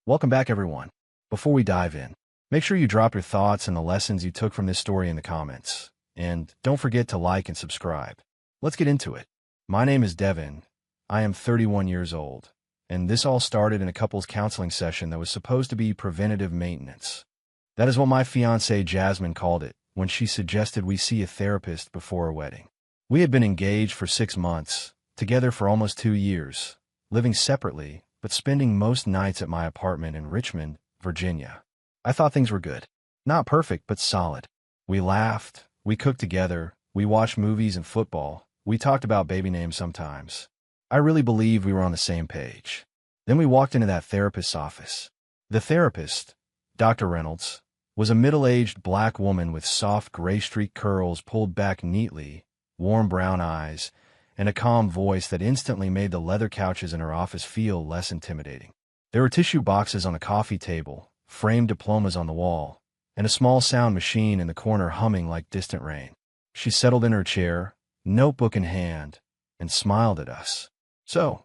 Welcome back, everyone. Before we dive in, make sure you drop your thoughts and the lessons you took from this story in the comments. And don't forget to like and subscribe. Let's get into it. My name is Devin. I am 31 years old, and this all started in a couples counseling session that was supposed to be preventative maintenance. That is what my fiancée Jasmine called it when she suggested we see a therapist before our wedding. We had been engaged for 6 months, together for almost 2 years, living separately, but spending most nights at my apartment in Richmond, Virginia. I thought things were good. Not perfect, but solid. We laughed, we cooked together, we watched movies and football, we talked about baby names sometimes. I really believed we were on the same page. Then we walked into that therapist's office. The therapist, Dr. Reynolds, was a middle-aged black woman with soft gray-streaked curls pulled back neatly, warm brown eyes, and a calm voice that instantly made the leather couches in her office feel less intimidating. There were tissue boxes on a coffee table, framed diplomas on the wall, and a small sound machine in the corner humming like distant rain. She settled in her chair, notebook in hand, and smiled at us. "So,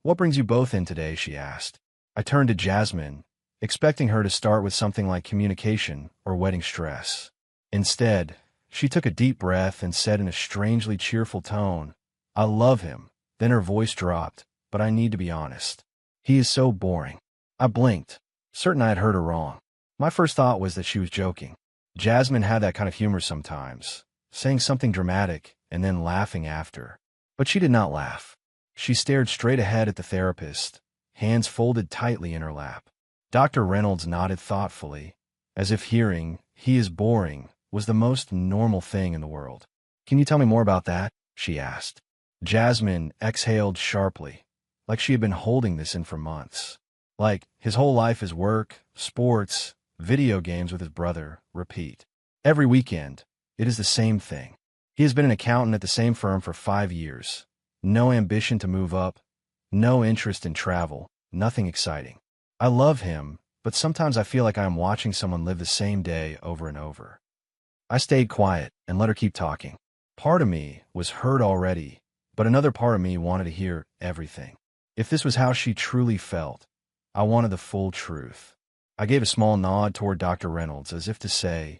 what brings you both in today?" she asked. I turned to Jasmine, expecting her to start with something like communication or wedding stress. Instead, she took a deep breath and said in a strangely cheerful tone, "I love him." Then her voice dropped, "But I need to be honest. He is so boring." I blinked, certain I had heard her wrong. My first thought was that she was joking. Jasmine had that kind of humor sometimes, saying something dramatic and then laughing after. But she did not laugh. She stared straight ahead at the therapist, hands folded tightly in her lap. Dr. Reynolds nodded thoughtfully, as if hearing, "He is boring," was the most normal thing in the world. "Can you tell me more about that?" she asked. Jasmine exhaled sharply, like she had been holding this in for months. Like, his whole life is work, sports, video games with his brother, repeat. Every weekend, it is the same thing. He has been an accountant at the same firm for 5 years. No ambition to move up, no interest in travel, nothing exciting. I love him, but sometimes I feel like I am watching someone live the same day over and over. I stayed quiet and let her keep talking. Part of me was hurt already, but another part of me wanted to hear everything. If this was how she truly felt, I wanted the full truth. I gave a small nod toward Dr. Reynolds as if to say,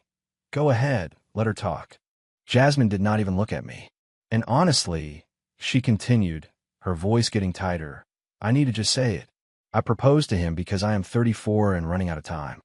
"Go ahead, let her talk." Jasmine did not even look at me. And honestly, she continued, her voice getting tighter, "I need to just say it. I proposed to him because I am 34 and running out of time."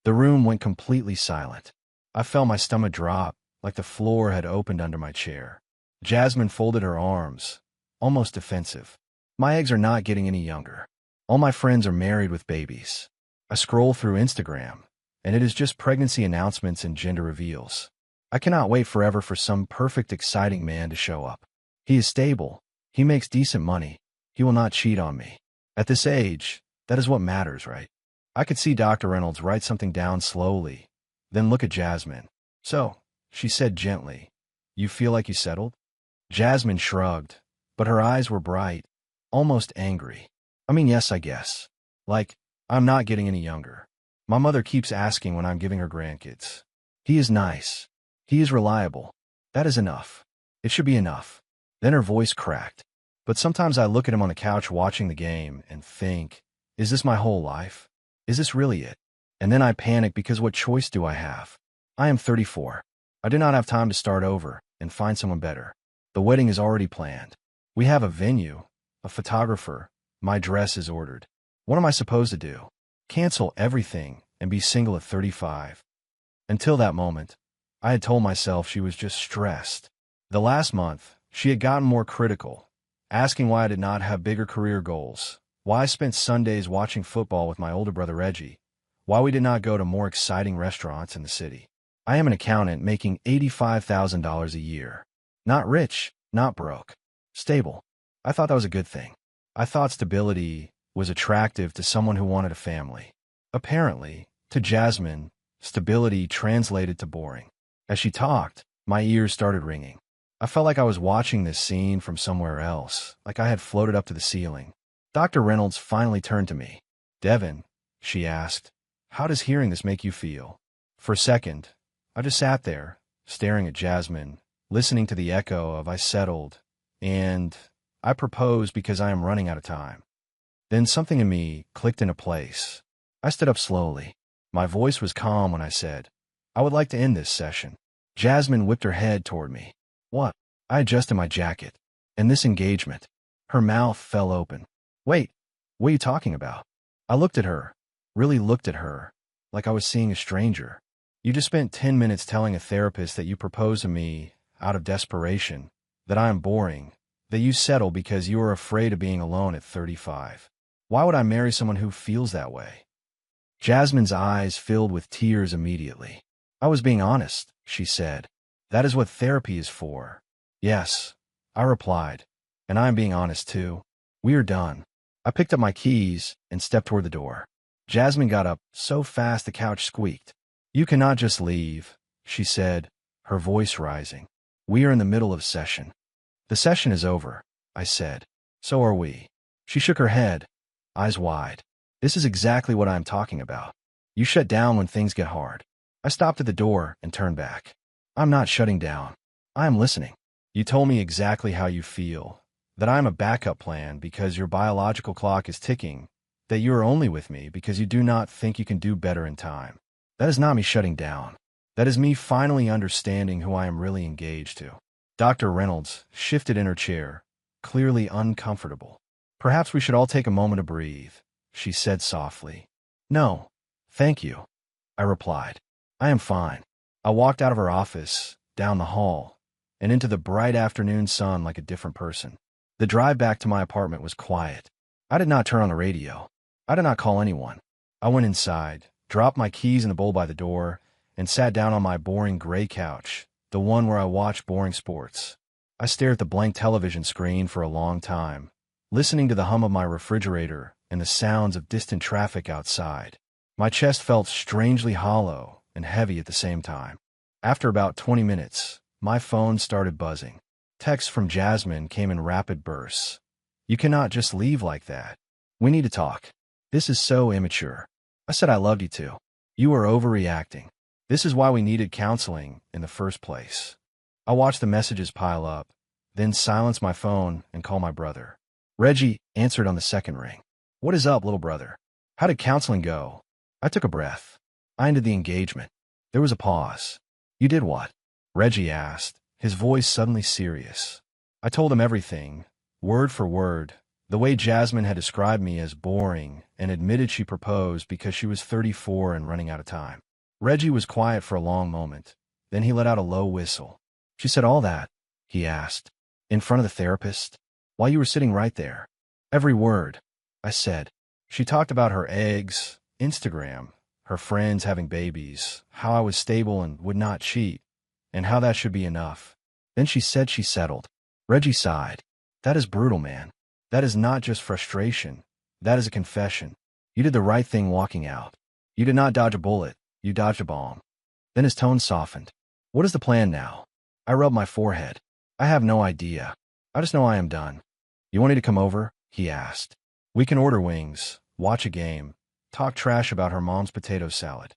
The room went completely silent. I felt my stomach drop, like the floor had opened under my chair. Jasmine folded her arms, almost defensive. "My eggs are not getting any younger. All my friends are married with babies. I scroll through Instagram, and it is just pregnancy announcements and gender reveals. I cannot wait forever for some perfect, exciting man to show up. He is stable. He makes decent money. He will not cheat on me. At this age, that is what matters, right?" I could see Dr. Reynolds write something down slowly, then look at Jasmine. "So," she said gently, "you feel like you settled?" Jasmine shrugged, but her eyes were bright, almost angry. "I mean, yes, I guess. Like, I'm not getting any younger. My mother keeps asking when I'm giving her grandkids. He is nice. He is reliable. That is enough. It should be enough." Then her voice cracked. "But sometimes I look at him on the couch watching the game and think, is this my whole life? Is this really it?" And then I panic because what choice do I have? I am 34. I do not have time to start over and find someone better. The wedding is already planned. We have a venue, a photographer, my dress is ordered. What am I supposed to do? Cancel everything and be single at 35? Until that moment, I had told myself she was just stressed. The last month, she had gotten more critical, asking why I did not have bigger career goals, why I spent Sundays watching football with my older brother Reggie, why we did not go to more exciting restaurants in the city. I am an accountant making $85,000 a year. Not rich, not broke. Stable. I thought that was a good thing. I thought stability was attractive to someone who wanted a family. Apparently, to Jasmine, stability translated to boring. As she talked, my ears started ringing. I felt like I was watching this scene from somewhere else, like I had floated up to the ceiling. Dr. Reynolds finally turned to me. "Devin," she asked, "how does hearing this make you feel?" For a second, I just sat there, staring at Jasmine, listening to the echo of "I settled," and "I proposed because I am running out of time." Then something in me clicked into place. I stood up slowly. My voice was calm when I said, "I would like to end this session." Jasmine whipped her head toward me. "What?" I adjusted my jacket. "And this engagement." Her mouth fell open. "Wait, what are you talking about?" I looked at her, really looked at her, like I was seeing a stranger. "You just spent 10 minutes telling a therapist that you proposed to me out of desperation, that I am boring, that you settle because you are afraid of being alone at 35. Why would I marry someone who feels that way?" Jasmine's eyes filled with tears immediately. "I was being honest," she said. "That is what therapy is for." "Yes," I replied, "and I am being honest too. We are done." I picked up my keys and stepped toward the door. Jasmine got up so fast the couch squeaked. "You cannot just leave," she said, her voice rising. "We are in the middle of session." "The session is over," I said. "So are we." She shook her head, eyes wide. "This is exactly what I am talking about. You shut down when things get hard." I stopped at the door and turned back. "I'm not shutting down. I am listening. You told me exactly how you feel, that I am a backup plan because your biological clock is ticking, that you are only with me because you do not think you can do better in time. That is not me shutting down. That is me finally understanding who I am really engaged to." Dr. Reynolds shifted in her chair, clearly uncomfortable. "Perhaps we should all take a moment to breathe," she said softly. "No, thank you," I replied. "I am fine." I walked out of her office, down the hall, and into the bright afternoon sun like a different person. The drive back to my apartment was quiet. I did not turn on the radio. I did not call anyone. I went inside, dropped my keys in the bowl by the door, and sat down on my boring gray couch, the one where I watched boring sports. I stared at the blank television screen for a long time, listening to the hum of my refrigerator and the sounds of distant traffic outside. My chest felt strangely hollow and heavy at the same time. After about 20 minutes, my phone started buzzing. Texts from Jasmine came in rapid bursts. "You cannot just leave like that. We need to talk. This is so immature. I said I loved you too. You are overreacting. This is why we needed counseling in the first place." I watched the messages pile up, then silence my phone and call my brother. Reggie answered on the second ring. "What is up, little brother? How did counseling go?" I took a breath. I ended the engagement. There was a pause. "You did what?" Reggie asked, his voice suddenly serious. I told him everything, word for word, the way Jasmine had described me as boring and admitted she proposed because she was 34 and running out of time. Reggie was quiet for a long moment. Then he let out a low whistle. "She said all that?" he asked. "In front of the therapist? While you were sitting right there?" "Every word," I said. "She talked about her eggs, Instagram, her friends having babies, how I was stable and would not cheat, and how that should be enough. Then she said she settled." Reggie sighed. "That is brutal, man. That is not just frustration. That is a confession. You did the right thing walking out. You did not dodge a bullet. You dodged a bomb." Then his tone softened. "What is the plan now?" I rubbed my forehead. "I have no idea. I just know I am done." "You want me to come over?" he asked. "We can order wings, watch a game, talk trash about her mom's potato salad."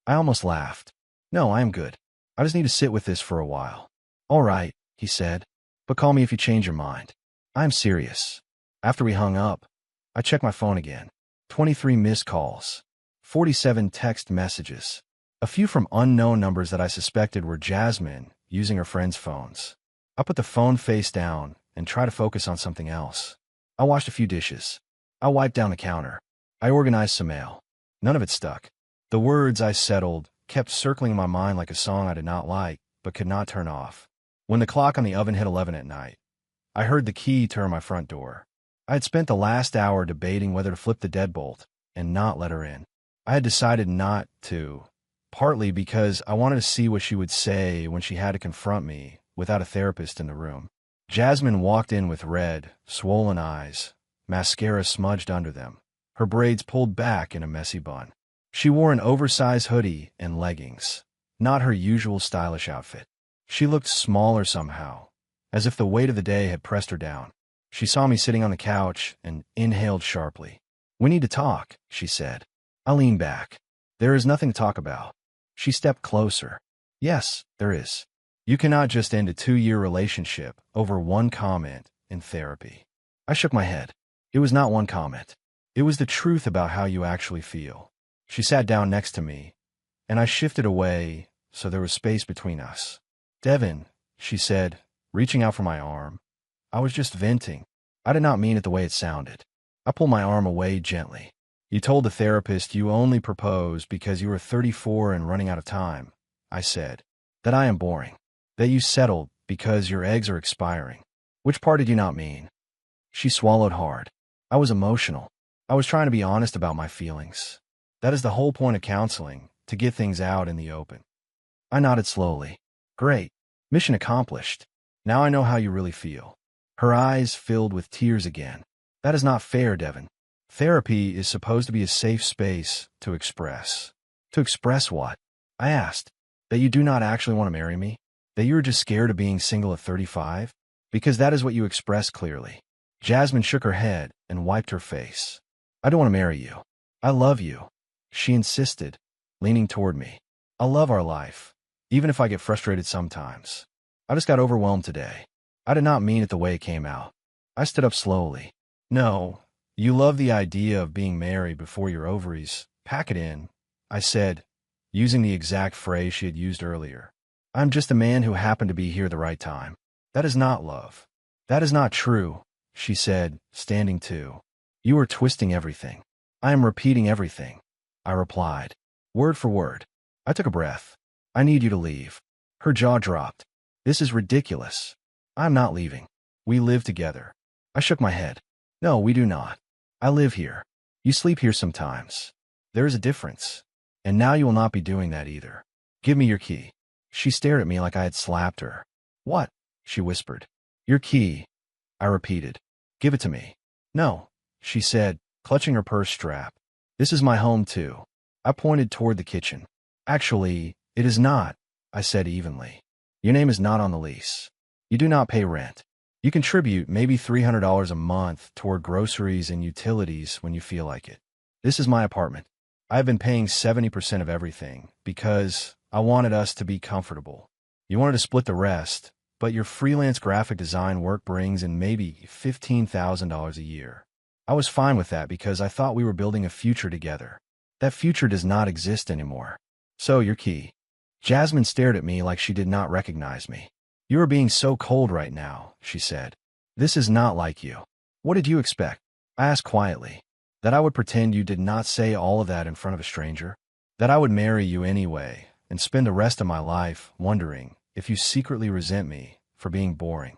I almost laughed. "No, I am good. I just need to sit with this for a while." "All right," he said, "but call me if you change your mind." "I am serious." After we hung up, I checked my phone again. 23 missed calls. 47 text messages. A few from unknown numbers that I suspected were Jasmine using her friends' phones. I put the phone face down and tried to focus on something else. I washed a few dishes. I wiped down the counter. I organized some mail. None of it stuck. The words I settled kept circling in my mind like a song I did not like, but could not turn off. When the clock on the oven hit 11 at night, I heard the key turn my front door. I had spent the last hour debating whether to flip the deadbolt and not let her in. I had decided not to, partly because I wanted to see what she would say when she had to confront me without a therapist in the room. Jasmine walked in with red, swollen eyes, mascara smudged under them, her braids pulled back in a messy bun. She wore an oversized hoodie and leggings, not her usual stylish outfit. She looked smaller somehow, as if the weight of the day had pressed her down. She saw me sitting on the couch and inhaled sharply. "We need to talk," she said. I leaned back. "There is nothing to talk about." She stepped closer. "Yes, there is. You cannot just end a 2-year relationship over one comment in therapy." I shook my head. It was not one comment. It was the truth about how you actually feel. She sat down next to me, and I shifted away so there was space between us. Devin, she said, reaching out for my arm. I was just venting. I did not mean it the way it sounded. I pulled my arm away gently. You told the therapist you only proposed because you were 34 and running out of time, I said. That I am boring. That you settled because your eggs are expiring. Which part did you not mean? She swallowed hard. I was emotional. I was trying to be honest about my feelings. That is the whole point of counseling, to get things out in the open. I nodded slowly. Great. Mission accomplished. Now I know how you really feel. Her eyes filled with tears again. That is not fair, Devin. Therapy is supposed to be a safe space to express. To express what? I asked. That you do not actually want to marry me? That you are just scared of being single at 35? Because that is what you expressed clearly. Jasmine shook her head and wiped her face. I don't want to marry you. I love you. She insisted, leaning toward me. I love our life, even if I get frustrated sometimes. I just got overwhelmed today. I did not mean it the way it came out. I stood up slowly. No, you love the idea of being married before your ovaries. Pack it in, I said, using the exact phrase she had used earlier. I'm just a man who happened to be here at the right time. That is not love. That is not true, she said, standing too. You are twisting everything. I am repeating everything, I replied, word for word. I took a breath. I need you to leave. Her jaw dropped. This is ridiculous. I'm not leaving. We live together. I shook my head. No, we do not. I live here. You sleep here sometimes. There is a difference. And now you will not be doing that either. Give me your key. She stared at me like I had slapped her. What? She whispered. Your key, I repeated. Give it to me. No, she said, clutching her purse strap. This is my home too. I pointed toward the kitchen. Actually, it is not, I said evenly. Your name is not on the lease. You do not pay rent. You contribute maybe $300 a month toward groceries and utilities when you feel like it. This is my apartment. I have been paying 70% of everything because I wanted us to be comfortable. You wanted to split the rest, but your freelance graphic design work brings in maybe $15,000 a year. I was fine with that because I thought we were building a future together. That future does not exist anymore. So, your key. Jasmine stared at me like she did not recognize me. You are being so cold right now, she said. This is not like you. What did you expect? I asked quietly. That I would pretend you did not say all of that in front of a stranger? That I would marry you anyway and spend the rest of my life wondering if you secretly resent me for being boring?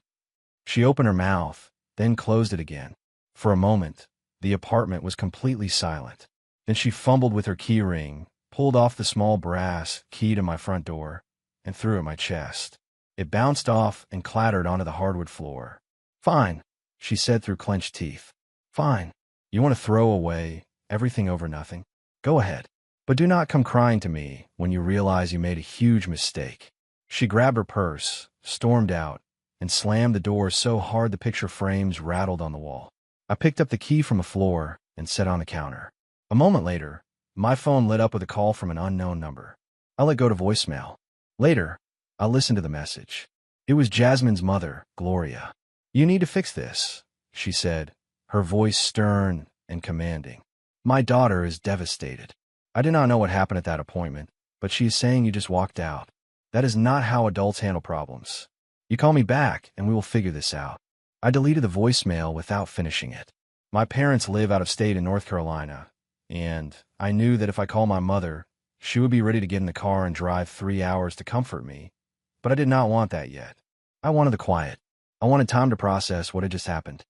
She opened her mouth, then closed it again. For a moment, the apartment was completely silent. Then she fumbled with her key ring, pulled off the small brass key to my front door, and threw it at my chest. It bounced off and clattered onto the hardwood floor. Fine, she said through clenched teeth. Fine. You want to throw away everything over nothing? Go ahead. But do not come crying to me when you realize you made a huge mistake. She grabbed her purse, stormed out, and slammed the door so hard the picture frames rattled on the wall. I picked up the key from the floor and set it on the counter. A moment later, my phone lit up with a call from an unknown number. I let go to voicemail. Later, I listened to the message. It was Jasmine's mother, Gloria. You need to fix this, she said, her voice stern and commanding. My daughter is devastated. I did not know what happened at that appointment, but she is saying you just walked out. That is not how adults handle problems. You call me back and we will figure this out. I deleted the voicemail without finishing it. My parents live out of state in North Carolina, and I knew that if I called my mother, she would be ready to get in the car and drive 3 hours to comfort me. But I did not want that yet. I wanted the quiet. I wanted time to process what had just happened.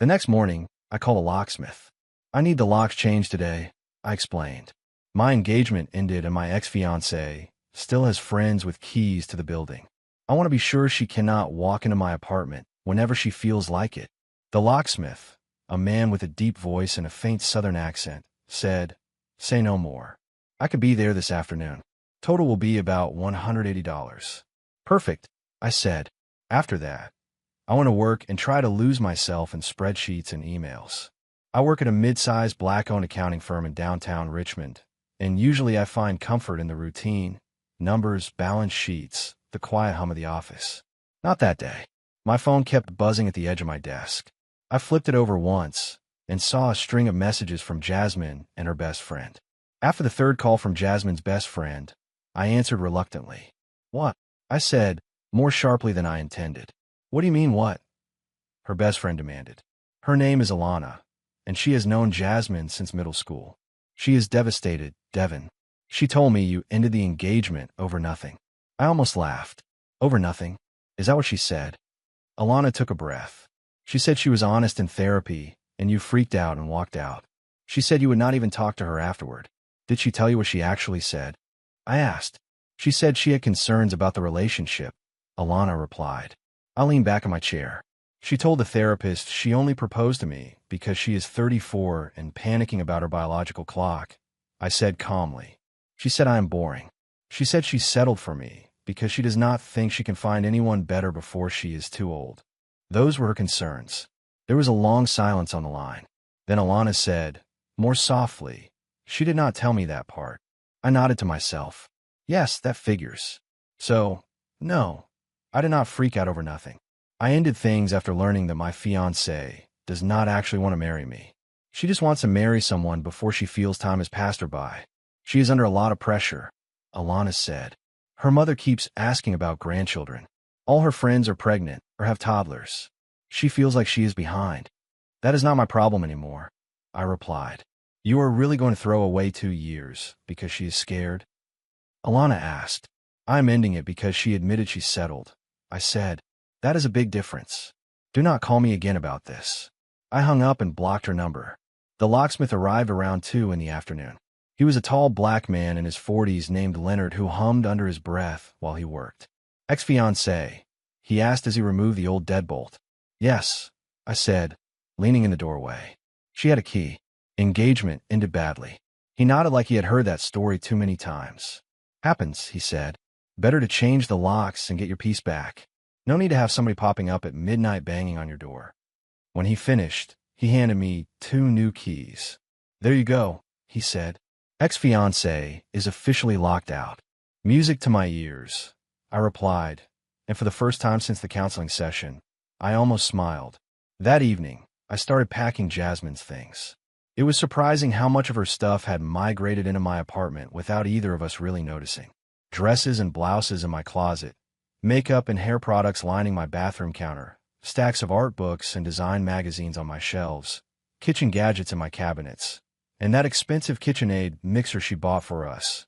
The next morning, I called a locksmith. I need the locks changed today, I explained. My engagement ended and my ex-fiancée still has friends with keys to the building. I want to be sure she cannot walk into my apartment whenever she feels like it. The locksmith, a man with a deep voice and a faint southern accent, said, Say no more. I could be there this afternoon. Total will be about $180. Perfect, I said. After that, I want to work and try to lose myself in spreadsheets and emails. I work at a mid-sized black-owned accounting firm in downtown Richmond, and usually I find comfort in the routine, numbers, balance sheets, the quiet hum of the office. Not that day. My phone kept buzzing at the edge of my desk. I flipped it over once and saw a string of messages from Jasmine and her best friend. After the third call from Jasmine's best friend, I answered reluctantly. What? I said, more sharply than I intended. What do you mean, what? Her best friend demanded. Her name is Alana, and she has known Jasmine since middle school. She is devastated, Devin. She told me you ended the engagement over nothing. I almost laughed. Over nothing? Is that what she said? Alana took a breath. She said she was honest in therapy, and you freaked out and walked out. She said you would not even talk to her afterward. Did she tell you what she actually said? I asked. She said she had concerns about the relationship, Alana replied. I leaned back in my chair. She told the therapist she only proposed to me because she is 34 and panicking about her biological clock. I said calmly. She said I am boring. She said she settled for me because she does not think she can find anyone better before she is too old. Those were her concerns. There was a long silence on the line. Then Alana said, more softly, she did not tell me that part. I nodded to myself. Yes, that figures. So, no, I did not freak out over nothing. I ended things after learning that my fiancée does not actually want to marry me. She just wants to marry someone before she feels time has passed her by. She is under a lot of pressure, Alana said. Her mother keeps asking about grandchildren. All her friends are pregnant or have toddlers. She feels like she is behind. That is not my problem anymore, I replied. You are really going to throw away 2 years because she is scared? Alana asked. I am ending it because she admitted she settled. I said, that is a big difference. Do not call me again about this. I hung up and blocked her number. The locksmith arrived around 2 in the afternoon. He was a tall black man in his 40s named Leonard who hummed under his breath while he worked. Ex-fiancée, he asked as he removed the old deadbolt. Yes, I said, leaning in the doorway. She had a key. Engagement ended badly. He nodded like he had heard that story too many times. Happens, he said. Better to change the locks and get your peace back. No need to have somebody popping up at midnight banging on your door. When he finished, he handed me 2 new keys. There you go, he said. Ex-fiancée is officially locked out. Music to my ears, I replied, and for the first time since the counseling session, I almost smiled. That evening, I started packing Jasmine's things. It was surprising how much of her stuff had migrated into my apartment without either of us really noticing. Dresses and blouses in my closet, makeup and hair products lining my bathroom counter, stacks of art books and design magazines on my shelves, kitchen gadgets in my cabinets, and that expensive KitchenAid mixer she bought for us,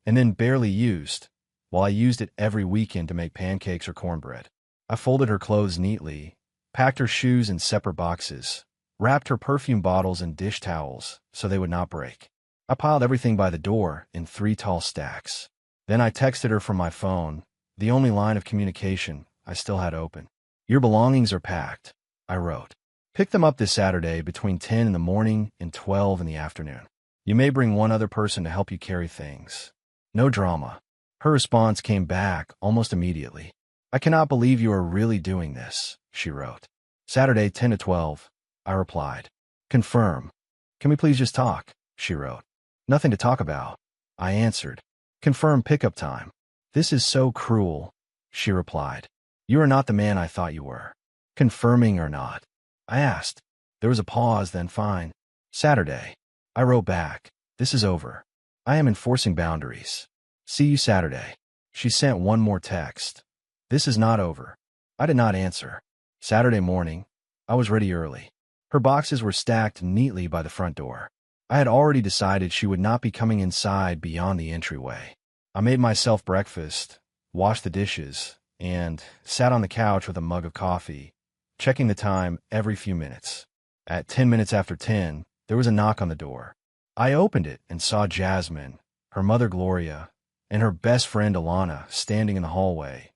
and then barely used, while I used it every weekend to make pancakes or cornbread. I folded her clothes neatly, packed her shoes in separate boxes, wrapped her perfume bottles in dish towels so they would not break. I piled everything by the door in 3 tall stacks. Then I texted her from my phone, the only line of communication I still had open. Your belongings are packed, I wrote. Pick them up this Saturday between 10 in the morning and 12 in the afternoon. You may bring one other person to help you carry things. No drama. Her response came back almost immediately. I cannot believe you are really doing this, she wrote. Saturday, 10 to 12, I replied. Confirm. Can we please just talk, she wrote. Nothing to talk about, I answered. Confirm pickup time. This is so cruel, she replied. You are not the man I thought you were. Confirming or not? I asked. There was a pause, then fine. Saturday. I wrote back. This is over. I am enforcing boundaries. See you Saturday. She sent one more text. This is not over. I did not answer. Saturday morning, I was ready early. Her boxes were stacked neatly by the front door. I had already decided she would not be coming inside beyond the entryway. I made myself breakfast, washed the dishes, and sat on the couch with a mug of coffee, checking the time every few minutes. At 10 minutes after 10, there was a knock on the door. I opened it and saw Jasmine, her mother Gloria, and her best friend Alana standing in the hallway,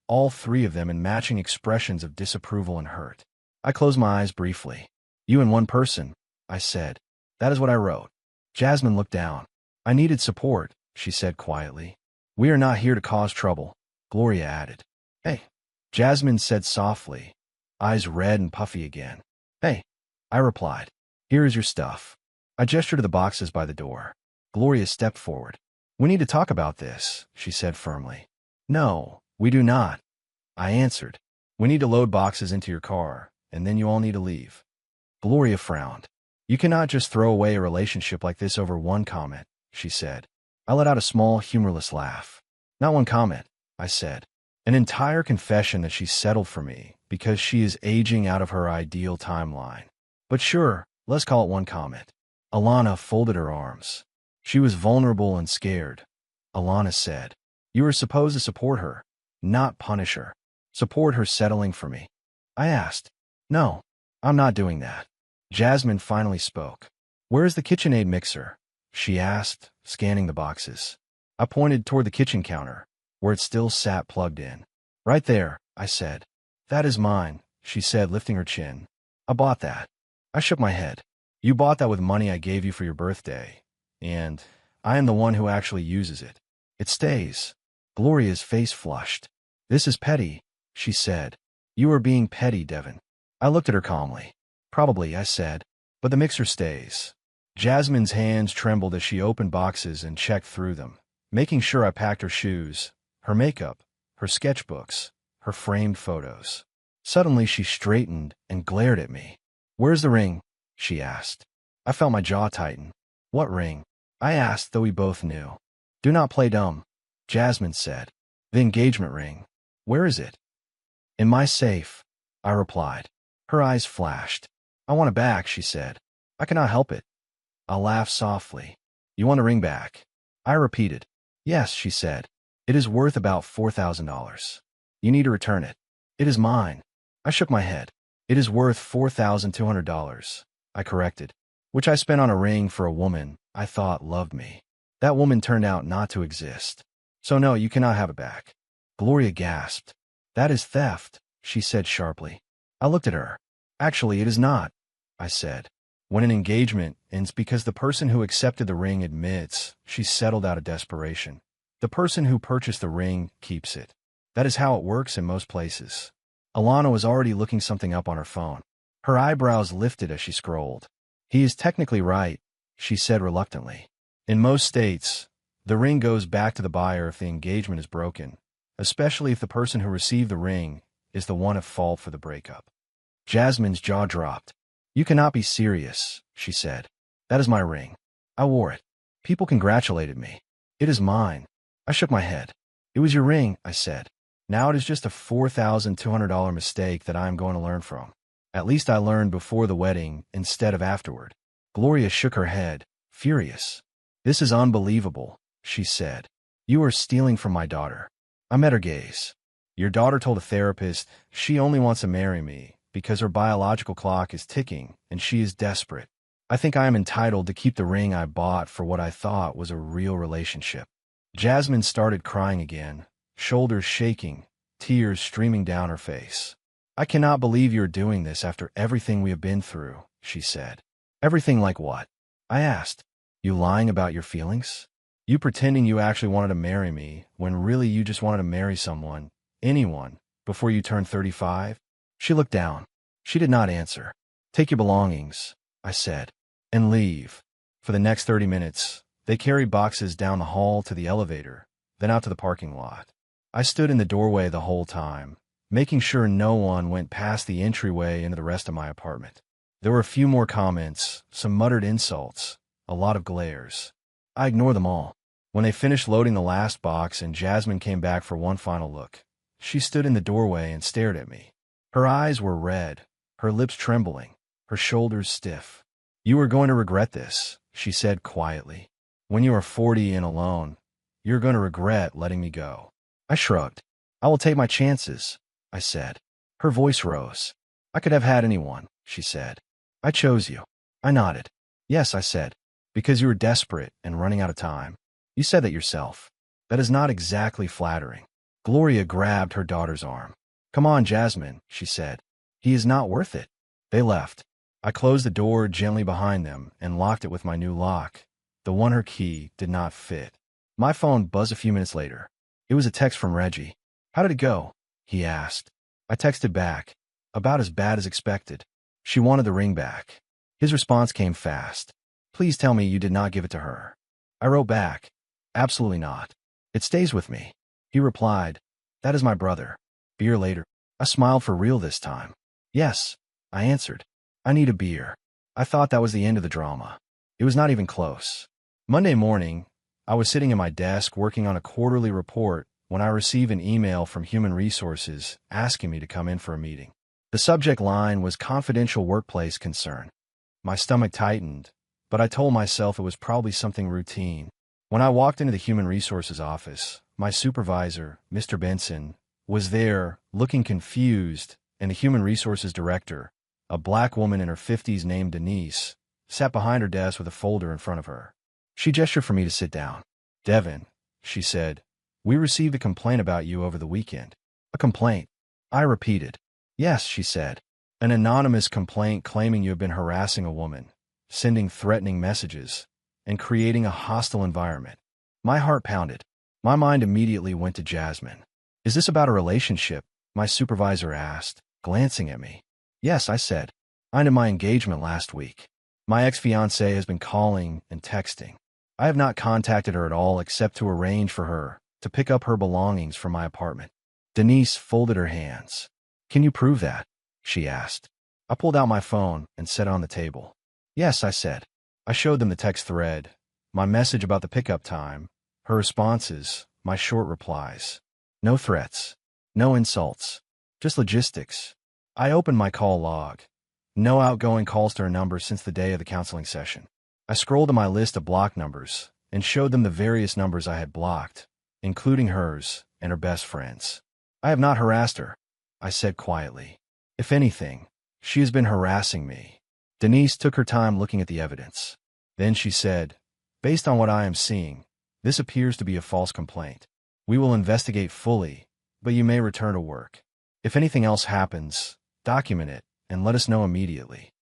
all 3 of them in matching expressions of disapproval and hurt. I closed my eyes briefly. You and one person, I said. That is what I wrote. Jasmine looked down. I needed support, she said quietly. We are not here to cause trouble, Gloria added. Hey, Jasmine said softly, eyes red and puffy again. Hey, I replied. Here is your stuff. I gestured to the boxes by the door. Gloria stepped forward. We need to talk about this, she said firmly. No, we do not, I answered. We need to load boxes into your car, and then you all need to leave. Gloria frowned. You cannot just throw away a relationship like this over one comment, she said. I let out a small, humorless laugh. Not one comment, I said. An entire confession that she settled for me because she is aging out of her ideal timeline. But sure, let's call it one comment. Alana folded her arms. She was vulnerable and scared. Alana said, "You were supposed to support her, not punish her. Support her settling for me." I asked, "No, I'm not doing that." Jasmine finally spoke. "Where's the KitchenAid mixer?" she asked, scanning the boxes. I pointed toward the kitchen counter, where it still sat plugged in. "Right there," I said. "That is mine," she said, lifting her chin. "I bought that." I shook my head. "You bought that with money I gave you for your birthday, and I am the one who actually uses it. It stays." Gloria's face flushed. "This is petty," she said. "You are being petty, Devin." I looked at her calmly. "Probably," I said, "but the mixer stays." Jasmine's hands trembled as she opened boxes and checked through them, making sure I packed her shoes, her makeup, her sketchbooks, her framed photos. Suddenly she straightened and glared at me. "Where's the ring?" she asked. I felt my jaw tighten. "What ring?" I asked, though we both knew. "Do not play dumb," Jasmine said. "The engagement ring. Where is it?" "In my safe," I replied. Her eyes flashed. "I want it back," she said. "I cannot help it." I laughed softly. "You want a ring back?" I repeated. "Yes," she said. "It is worth about $4,000. You need to return it." "It is mine." I shook my head. "It is worth $4,200, I corrected, "which I spent on a ring for a woman I thought loved me. That woman turned out not to exist. So no, you cannot have it back." Gloria gasped. "That is theft," she said sharply. I looked at her. "Actually, it is not," I said. "When an engagement ends because the person who accepted the ring admits she settled out of desperation, the person who purchased the ring keeps it. That is how it works in most places." Alana was already looking something up on her phone. Her eyebrows lifted as she scrolled. "He is technically right," she said reluctantly. "In most states, the ring goes back to the buyer if the engagement is broken, especially if the person who received the ring is the one at fault for the breakup." Jasmine's jaw dropped. "You cannot be serious," she said. "That is my ring. I wore it. People congratulated me. It is mine." I shook my head. "It was your ring," I said. "Now it is just a $4,200 mistake that I am going to learn from. At least I learned before the wedding instead of afterward." Gloria shook her head, furious. "This is unbelievable," she said. "You are stealing from my daughter." I met her gaze. "Your daughter told a therapist she only wants to marry me because her biological clock is ticking and she is desperate. I think I am entitled to keep the ring I bought for what I thought was a real relationship." Jasmine started crying again, shoulders shaking, tears streaming down her face. "I cannot believe you're doing this after everything we have been through," she said. "Everything like what?" I asked. "You lying about your feelings? You pretending you actually wanted to marry me when really you just wanted to marry someone, anyone, before you turned 35? She looked down. She did not answer. "Take your belongings," I said, "and leave." For the next 30 minutes, they carried boxes down the hall to the elevator, then out to the parking lot. I stood in the doorway the whole time, making sure no one went past the entryway into the rest of my apartment. There were a few more comments, some muttered insults, a lot of glares. I ignored them all. When they finished loading the last box and Jasmine came back for one final look, she stood in the doorway and stared at me. Her eyes were red, her lips trembling, her shoulders stiff. "You are going to regret this," she said quietly. "When you are 40 and alone, you're going to regret letting me go." I shrugged. "I will take my chances," I said. Her voice rose. "I could have had anyone," she said. "I chose you." I nodded. "Yes," I said, "because you were desperate and running out of time. You said that yourself." "That is not exactly flattering." Gloria grabbed her daughter's arm. "Come on, Jasmine," she said. "He is not worth it." They left. I closed the door gently behind them and locked it with my new lock. The one her key did not fit. My phone buzzed a few minutes later. It was a text from Reggie. "How did it go?" he asked. I texted back. "About as bad as expected. She wanted the ring back." His response came fast. "Please tell me you did not give it to her." I wrote back. "Absolutely not. It stays with me." He replied, "That is my brother. Beer later." I smiled for real this time. "Yes," I answered. "I need a beer." I thought that was the end of the drama. It was not even close. Monday morning, I was sitting at my desk working on a quarterly report when I received an email from Human Resources asking me to come in for a meeting. The subject line was confidential workplace concern. My stomach tightened, but I told myself it was probably something routine. When I walked into the Human Resources office, my supervisor, Mr. Benson, was there, looking confused, and the Human Resources director, a black woman in her 50s named Denise, sat behind her desk with a folder in front of her. She gestured for me to sit down. "Devin," she said, "we received a complaint about you over the weekend." "A complaint?" I repeated. "Yes," she said. "An anonymous complaint claiming you have been harassing a woman, sending threatening messages, and creating a hostile environment." My heart pounded. My mind immediately went to Jasmine. "Is this about a relationship?" my supervisor asked, glancing at me. "Yes," I said. "I ended my engagement last week. My ex-fiancée has been calling and texting. I have not contacted her at all except to arrange for her to pick up her belongings from my apartment." Denise folded her hands. "Can you prove that?" she asked. I pulled out my phone and set it on the table. "Yes," I said. I showed them the text thread, my message about the pickup time, her responses, my short replies. No threats, no insults, just logistics. I opened my call log. No outgoing calls to her number since the day of the counseling session. I scrolled to my list of blocked numbers and showed them the various numbers I had blocked, including hers and her best friends. "I have not harassed her," I said quietly. "If anything, she has been harassing me." Denise took her time looking at the evidence. Then she said, "Based on what I am seeing, this appears to be a false complaint. We will investigate fully, but you may return to work. If anything else happens, document it and let us know immediately."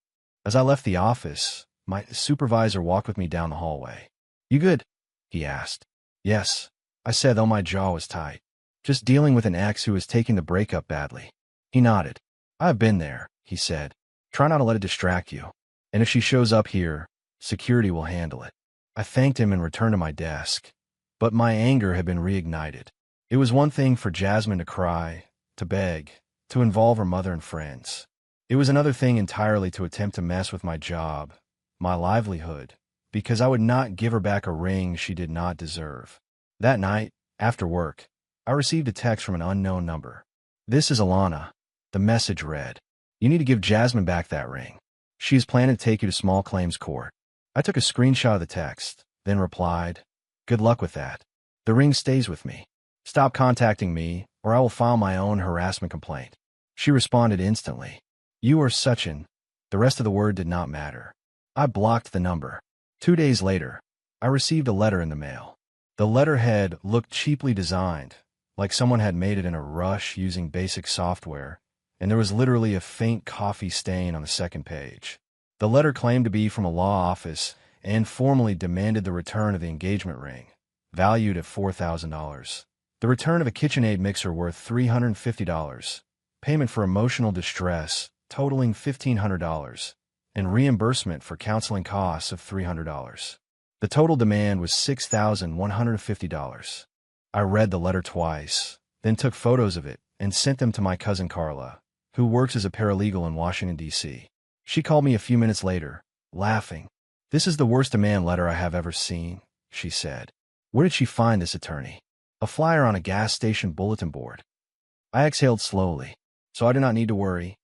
As I left the office, my supervisor walked with me down the hallway. "You good?" he asked. "Yes," I said, though my jaw was tight. "Just dealing with an ex who is taking the breakup badly." He nodded. "I have been there," he said. "Try not to let it distract you. And if she shows up here, security will handle it." I thanked him and returned to my desk, but my anger had been reignited. It was one thing for Jasmine to cry, to beg, to involve her mother and friends. It was another thing entirely to attempt to mess with my job, my livelihood, because I would not give her back a ring she did not deserve. That night, after work, I received a text from an unknown number. "This is Alana." The message read, "You need to give Jasmine back that ring. She is planning to take you to small claims court." I took a screenshot of the text, then replied, "Good luck with that. The ring stays with me. Stop contacting me, or I will file my own harassment complaint." She responded instantly, "You are such an..." The rest of the word did not matter. I blocked the number. 2 days later, I received a letter in the mail. The letterhead looked cheaply designed, like someone had made it in a rush using basic software, and there was literally a faint coffee stain on the second page. The letter claimed to be from a law office and formally demanded the return of the engagement ring, valued at $4,000. The return of a KitchenAid mixer worth $350, payment for emotional distress totaling $1,500, and reimbursement for counseling costs of $300. The total demand was $6,150. I read the letter twice, then took photos of it and sent them to my cousin Carla, who works as a paralegal in Washington, D.C. She called me a few minutes later, laughing. "This is the worst demand letter I have ever seen," she said. "Where did she find this attorney?" "A flyer on a gas station bulletin board." I exhaled slowly. "So I do not need to worry?"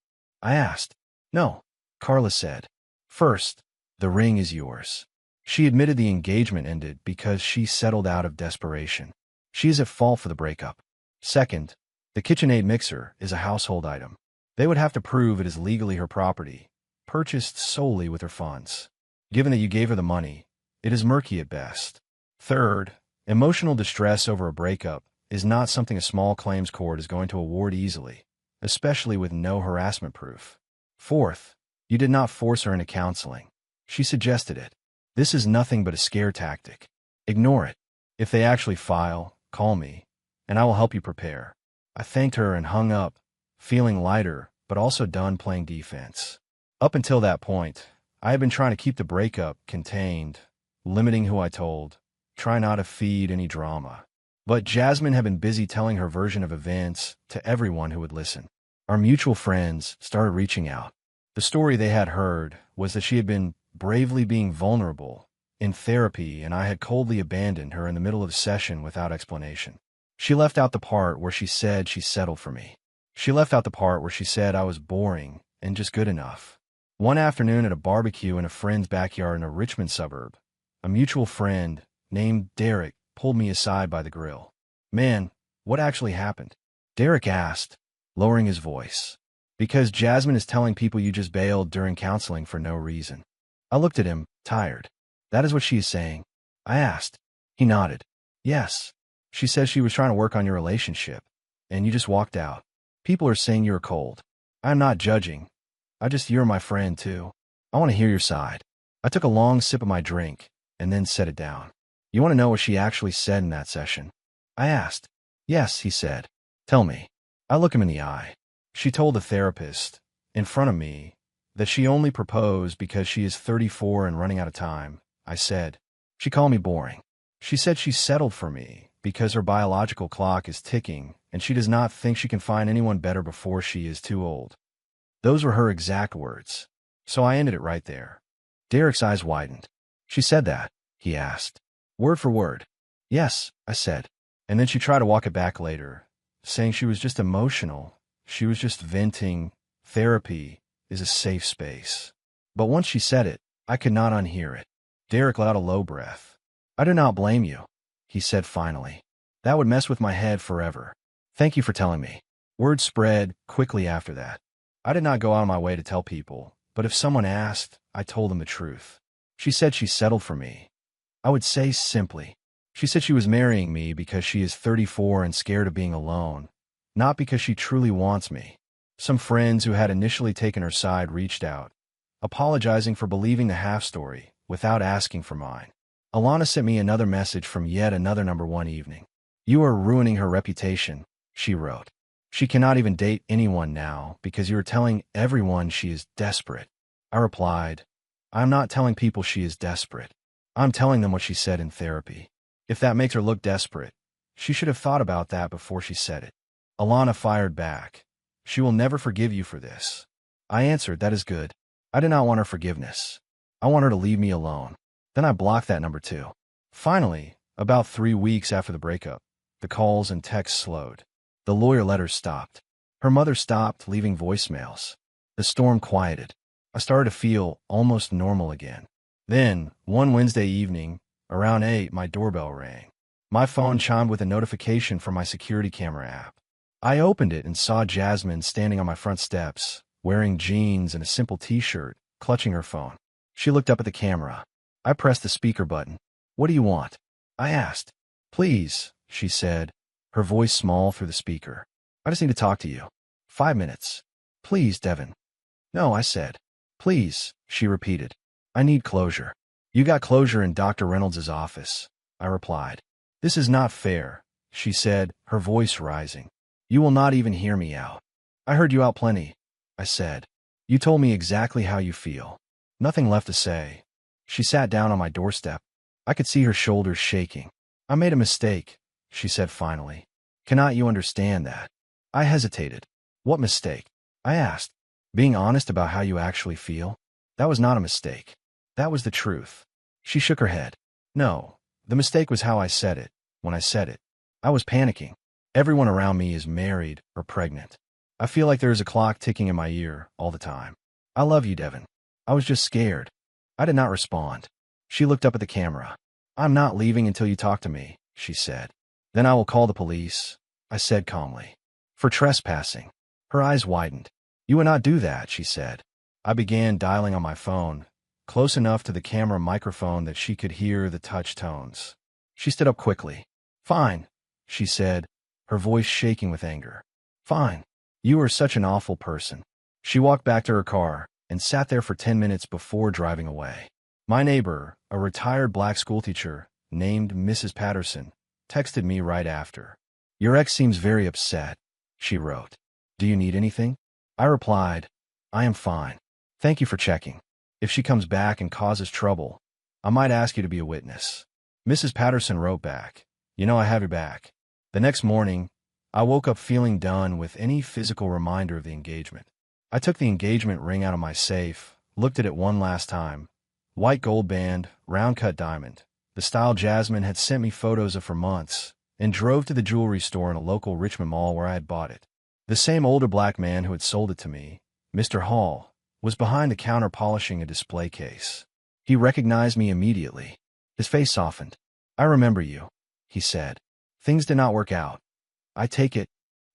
I asked. "No," Carla said. "First, the ring is yours." She admitted the engagement ended because she settled out of desperation. She is at fault for the breakup. Second, the KitchenAid mixer is a household item. They would have to prove it is legally her property, purchased solely with her funds. Given that you gave her the money, it is murky at best. Third, emotional distress over a breakup is not something a small claims court is going to award easily, especially with no harassment proof. Fourth, you did not force her into counseling. She suggested it. This is nothing but a scare tactic. Ignore it. If they actually file, call me, and I will help you prepare. I thanked her and hung up, feeling lighter, but also done playing defense. Up until that point, I had been trying to keep the breakup contained, limiting who I told, try not to feed any drama. But Jasmine had been busy telling her version of events to everyone who would listen. Our mutual friends started reaching out. The story they had heard was that she had been bravely being vulnerable in therapy, and I had coldly abandoned her in the middle of the session without explanation. She left out the part where she said she settled for me. She left out the part where she said I was boring and just good enough. One afternoon at a barbecue in a friend's backyard in a Richmond suburb, a mutual friend named Derek pulled me aside by the grill. "Man, what actually happened?" Derek asked, lowering his voice. "Because Jasmine is telling people you just bailed during counseling for no reason." I looked at him, tired. "That is what she is saying?" I asked. He nodded. "Yes. She says she was trying to work on your relationship, and you just walked out. People are saying you're cold. I'm not judging. You're my friend, too. I want to hear your side." I took a long sip of my drink, and then set it down. "You want to know what she actually said in that session?" I asked. "Yes," he said. "Tell me." I looked him in the eye. "She told the therapist, in front of me, that she only proposed because she is 34 and running out of time," I said. "She called me boring. She said she settled for me because her biological clock is ticking and she does not think she can find anyone better before she is too old." Those were her exact words. So I ended it right there. Derek's eyes widened. "She said that?" he asked. "Word for word." "Yes," I said. And then she tried to walk it back later, saying she was just emotional. She was just venting. Therapy is a safe space. But once she said it, I could not unhear it. Derek let out a low breath. "I do not blame you," he said finally. "That would mess with my head forever. Thank you for telling me." Word spread quickly after that. I did not go out of my way to tell people, but if someone asked, I told them the truth. She said she settled for me. I would say simply, she said she was marrying me because she is 34 and scared of being alone, not because she truly wants me. Some friends who had initially taken her side reached out, apologizing for believing the half-story without asking for mine. Alana sent me another message from yet another number one evening. "You are ruining her reputation," she wrote. "She cannot even date anyone now because you are telling everyone she is desperate." I replied, "I am not telling people she is desperate. I'm telling them what she said in therapy. If that makes her look desperate, she should have thought about that before she said it." Alana fired back, "She will never forgive you for this." I answered, "That is good. I do not want her forgiveness. I want her to leave me alone." Then I blocked that number two. Finally, about 3 weeks after the breakup, the calls and texts slowed. The lawyer letters stopped. Her mother stopped leaving voicemails. The storm quieted. I started to feel almost normal again. Then, one Wednesday evening, around 8, my doorbell rang. My phone chimed with a notification from my security camera app. I opened it and saw Jasmine standing on my front steps, wearing jeans and a simple t-shirt, clutching her phone. She looked up at the camera. I pressed the speaker button. "What do you want?" I asked. "Please," she said, her voice small through the speaker. "I just need to talk to you. 5 minutes. Please, Devin." "No," I said. "Please," she repeated. "I need closure." "You got closure in Dr. Reynolds' office," I replied. "This is not fair," she said, her voice rising. "You will not even hear me out." "I heard you out plenty," I said. "You told me exactly how you feel." Nothing left to say. She sat down on my doorstep. I could see her shoulders shaking. "I made a mistake," she said finally. "Cannot you understand that?" I hesitated. "What mistake?" I asked. "Being honest about how you actually feel?" "That was not a mistake. That was the truth." She shook her head. "No, the mistake was how I said it, when I said it. I was panicking. Everyone around me is married or pregnant. I feel like there is a clock ticking in my ear all the time. I love you, Devin. I was just scared." I did not respond. She looked up at the camera. "I'm not leaving until you talk to me," she said. "Then I will call the police," I said calmly. "For trespassing." Her eyes widened. "You would not do that," she said. I began dialing on my phone, close enough to the camera microphone that she could hear the touch tones. She stood up quickly. "Fine," she said, her voice shaking with anger. "Fine. You are such an awful person." She walked back to her car and sat there for 10 minutes before driving away. My neighbor, a retired black schoolteacher named Mrs. Patterson, texted me right after. "Your ex seems very upset," she wrote. "Do you need anything?" I replied, "I am fine. Thank you for checking. If she comes back and causes trouble, I might ask you to be a witness." Mrs. Patterson wrote back, "You know I have your back." The next morning, I woke up feeling done with any physical reminder of the engagement. I took the engagement ring out of my safe, looked at it one last time, White gold band, round-cut diamond. The style Jasmine had sent me photos of for months, and drove to the jewelry store in a local Richmond mall where I had bought it. The same older black man who had sold it to me, Mr. Hall, was behind the counter polishing a display case. He recognized me immediately. His face softened. "I remember you," he said. "Things did not work out. I take it."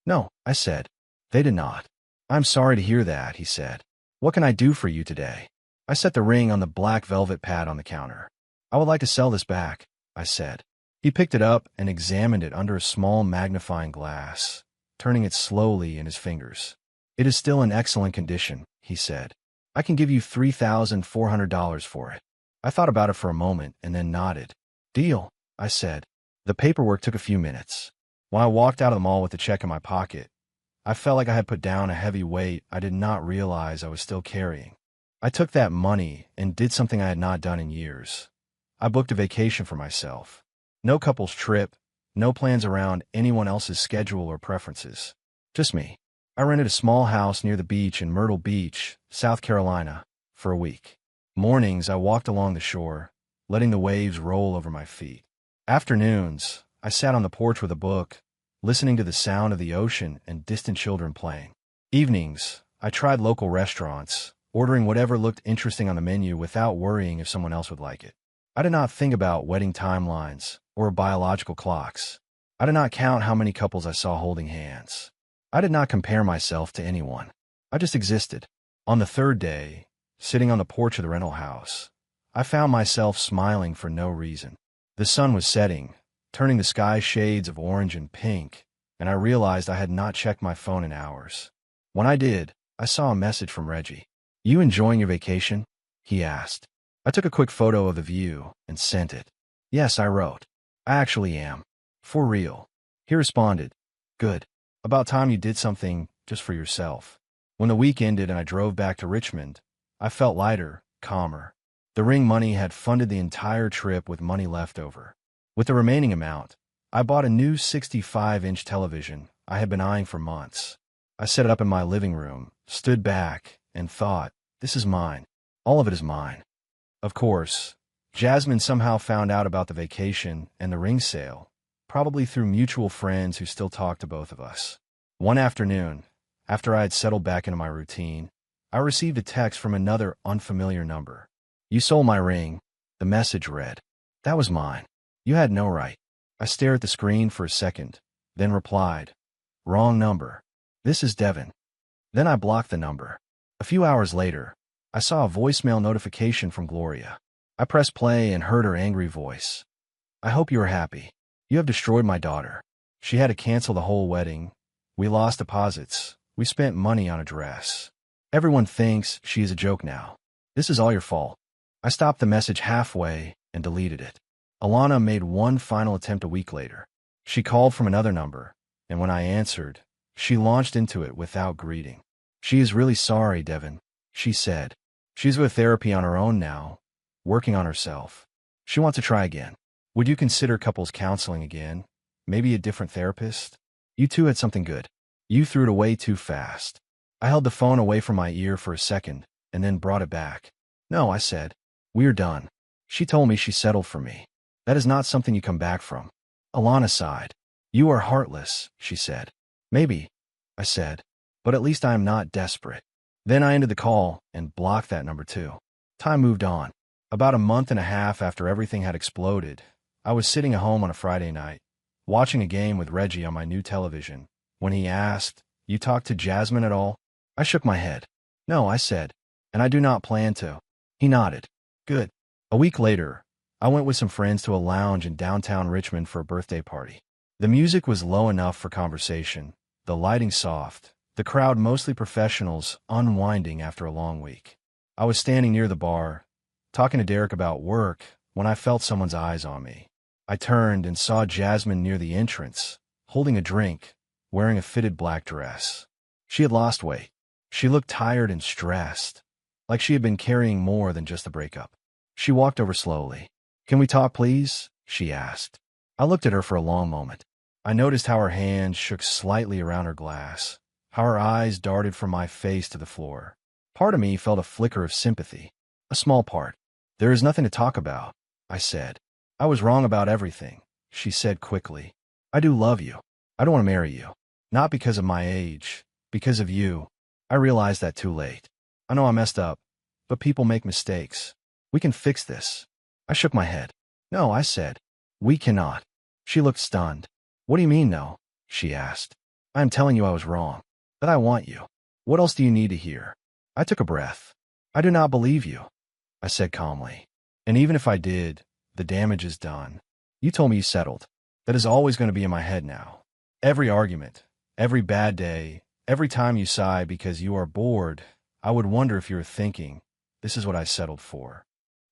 "No," I said. "They did not." "I'm sorry to hear that," he said. "What can I do for you today?" I set the ring on the black velvet pad on the counter. "I would like to sell this back," I said. He picked it up and examined it under a small magnifying glass, turning it slowly in his fingers. "It is still in excellent condition," he said. "I can give you $3,400 for it." I thought about it for a moment and then nodded. "Deal," I said. The paperwork took a few minutes. When I walked out of the mall with the check in my pocket, I felt like I had put down a heavy weight I did not realize I was still carrying. I took that money and did something I had not done in years. I booked a vacation for myself. No couple's trip, no plans around anyone else's schedule or preferences. Just me. I rented a small house near the beach in Myrtle Beach, South Carolina, for a week. Mornings I walked along the shore, letting the waves roll over my feet. Afternoons, I sat on the porch with a book, listening to the sound of the ocean and distant children playing. Evenings, I tried local restaurants, ordering whatever looked interesting on the menu without worrying if someone else would like it. I did not think about wedding timelines or biological clocks. I did not count how many couples I saw holding hands. I did not compare myself to anyone. I just existed. On the third day, sitting on the porch of the rental house, I found myself smiling for no reason. The sun was setting, turning the sky shades of orange and pink, and I realized I had not checked my phone in hours. When I did, I saw a message from Reggie. "You enjoying your vacation?" he asked. I took a quick photo of the view and sent it. "Yes," I wrote. "I actually am. For real." He responded, "Good. About time you did something just for yourself." When the week ended and I drove back to Richmond, I felt lighter, calmer. The ring money had funded the entire trip with money left over. With the remaining amount, I bought a new 65-inch television I had been eyeing for months. I set it up in my living room, stood back, and thought, this is mine. All of it is mine. Of course, Jasmine somehow found out about the vacation and the ring sale, probably through mutual friends who still talked to both of us. One afternoon, after I had settled back into my routine, I received a text from another unfamiliar number. "You sold my ring," the message read. "That was mine. You had no right." I stared at the screen for a second, then replied, "Wrong number. This is Devin." Then I blocked the number. A few hours later, I saw a voicemail notification from Gloria. I pressed play and heard her angry voice. "I hope you are happy. You have destroyed my daughter. She had to cancel the whole wedding. We lost deposits. We spent money on a dress. Everyone thinks she is a joke now. This is all your fault." I stopped the message halfway and deleted it. Alana made one final attempt a week later. She called from another number, and when I answered, she launched into it without greeting. "She is really sorry, Devin," she said. "She's with therapy on her own now, working on herself. She wants to try again. Would you consider couples counseling again? Maybe a different therapist? You two had something good. You threw it away too fast." I held the phone away from my ear for a second and then brought it back. "No," I said. "We're done. She told me she settled for me. That is not something you come back from." Alana sighed. "You are heartless," she said. "Maybe," I said, "but at least I am not desperate." Then I ended the call and blocked that number too. Time moved on. About a month and a half after everything had exploded, I was sitting at home on a Friday night, watching a game with Reggie on my new television, when he asked, "You talked to Jasmine at all?" I shook my head. "No," I said, "and I do not plan to." He nodded. "Good." A week later, I went with some friends to a lounge in downtown Richmond for a birthday party. The music was low enough for conversation, the lighting soft, the crowd mostly professionals unwinding after a long week. I was standing near the bar, talking to Derek about work, when I felt someone's eyes on me. I turned and saw Jasmine near the entrance, holding a drink, wearing a fitted black dress. She had lost weight. She looked tired and stressed, like she had been carrying more than just the breakup. She walked over slowly. "Can we talk, please?" she asked. I looked at her for a long moment. I noticed how her hand shook slightly around her glass, how her eyes darted from my face to the floor. Part of me felt a flicker of sympathy. A small part. There is nothing to talk about, I said. I was wrong about everything, she said quickly. I do love you. I don't want to marry you. Not because of my age, because of you. I realized that too late. I know I messed up, but people make mistakes. We can fix this. I shook my head. No, I said. We cannot. She looked stunned. What do you mean, no? She asked. I am telling you I was wrong. That I want you. What else do you need to hear? I took a breath. I do not believe you, I said calmly. And even if I did, the damage is done. You told me you settled. That is always going to be in my head now. Every argument, every bad day, every time you sigh because you are bored, I would wonder if you were thinking, this is what I settled for.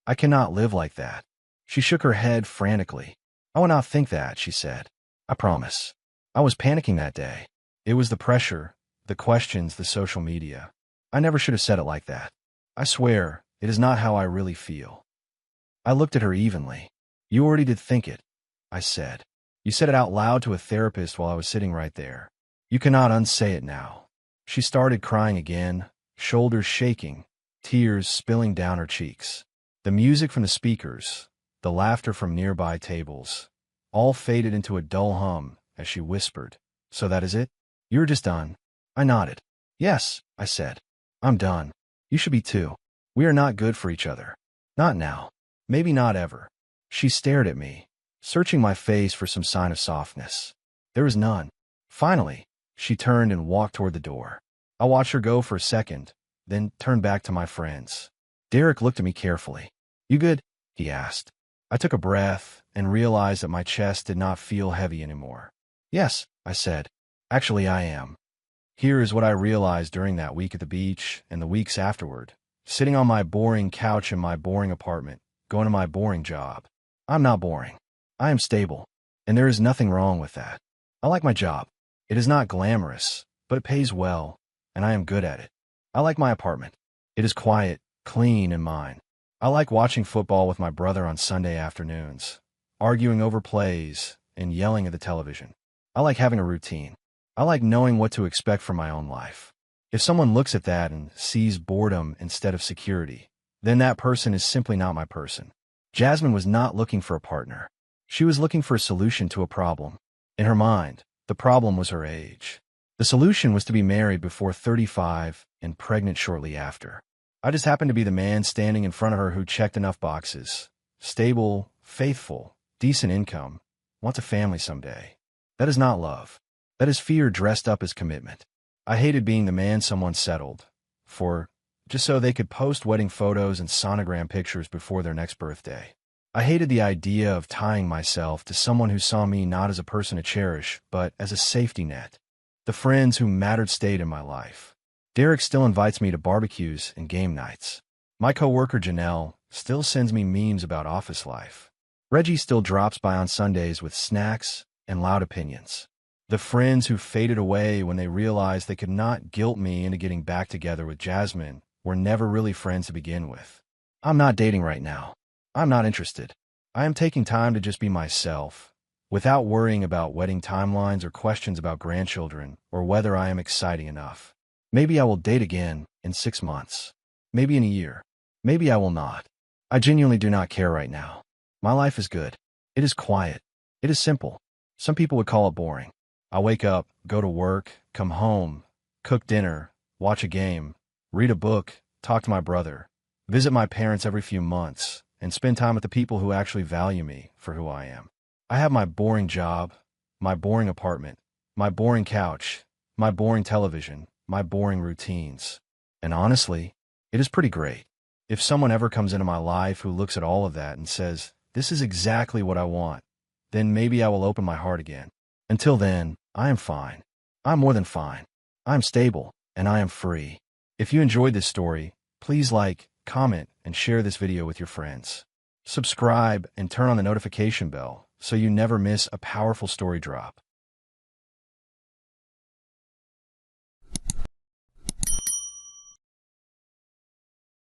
I cannot live like that. She shook her head frantically. I will not think that, she said. I promise. I was panicking that day. It was the pressure, the questions, the social media. I never should have said it like that. I swear, it is not how I really feel. I looked at her evenly. You already did think it, I said. You said it out loud to a therapist while I was sitting right there. You cannot unsay it now. She started crying again, shoulders shaking, tears spilling down her cheeks. The music from the speakers, the laughter from nearby tables, all faded into a dull hum as she whispered, So that is it? You're just done? I nodded. Yes, I said. I'm done. You should be too. We are not good for each other. Not now. Maybe not ever. She stared at me, searching my face for some sign of softness. There was none. Finally, she turned and walked toward the door. I watched her go for a second, then turned back to my friends. Derek looked at me carefully. You good? He asked. I took a breath and realized that my chest did not feel heavy anymore. Yes, I said. Actually, I am. Here is what I realized during that week at the beach and the weeks afterward, sitting on my boring couch in my boring apartment, going to my boring job. I'm not boring. I am stable, and there is nothing wrong with that. I like my job. It is not glamorous, but it pays well, and I am good at it. I like my apartment. It is quiet, clean, and mine. I like watching football with my brother on Sunday afternoons, arguing over plays, and yelling at the television. I like having a routine. I like knowing what to expect from my own life. If someone looks at that and sees boredom instead of security, then that person is simply not my person. Jasmine was not looking for a partner. She was looking for a solution to a problem. In her mind, the problem was her age. The solution was to be married before 35 and pregnant shortly after. I just happened to be the man standing in front of her who checked enough boxes. Stable, faithful, decent income, wants a family someday. That is not love. That is fear dressed up as commitment. I hated being the man someone settled for, just so they could post wedding photos and sonogram pictures before their next birthday. I hated the idea of tying myself to someone who saw me not as a person to cherish, but as a safety net. The friends who mattered stayed in my life. Derek still invites me to barbecues and game nights. My coworker Janelle still sends me memes about office life. Reggie still drops by on Sundays with snacks and loud opinions. The friends who faded away when they realized they could not guilt me into getting back together with Jasmine were never really friends to begin with. I'm not dating right now. I'm not interested. I am taking time to just be myself, without worrying about wedding timelines or questions about grandchildren or whether I am exciting enough. Maybe I will date again in 6 months. Maybe in a year. Maybe I will not. I genuinely do not care right now. My life is good. It is quiet. It is simple. Some people would call it boring. I wake up, go to work, come home, cook dinner, watch a game, read a book, talk to my brother, visit my parents every few months, and spend time with the people who actually value me for who I am. I have my boring job, my boring apartment, my boring couch, my boring television, my boring routines. And honestly, it is pretty great. If someone ever comes into my life who looks at all of that and says, this is exactly what I want, then maybe I will open my heart again. Until then, I am fine. I'm more than fine. I'm stable, and I am free. If you enjoyed this story, please like, comment, and share this video with your friends. Subscribe and turn on the notification bell so you never miss a powerful story drop.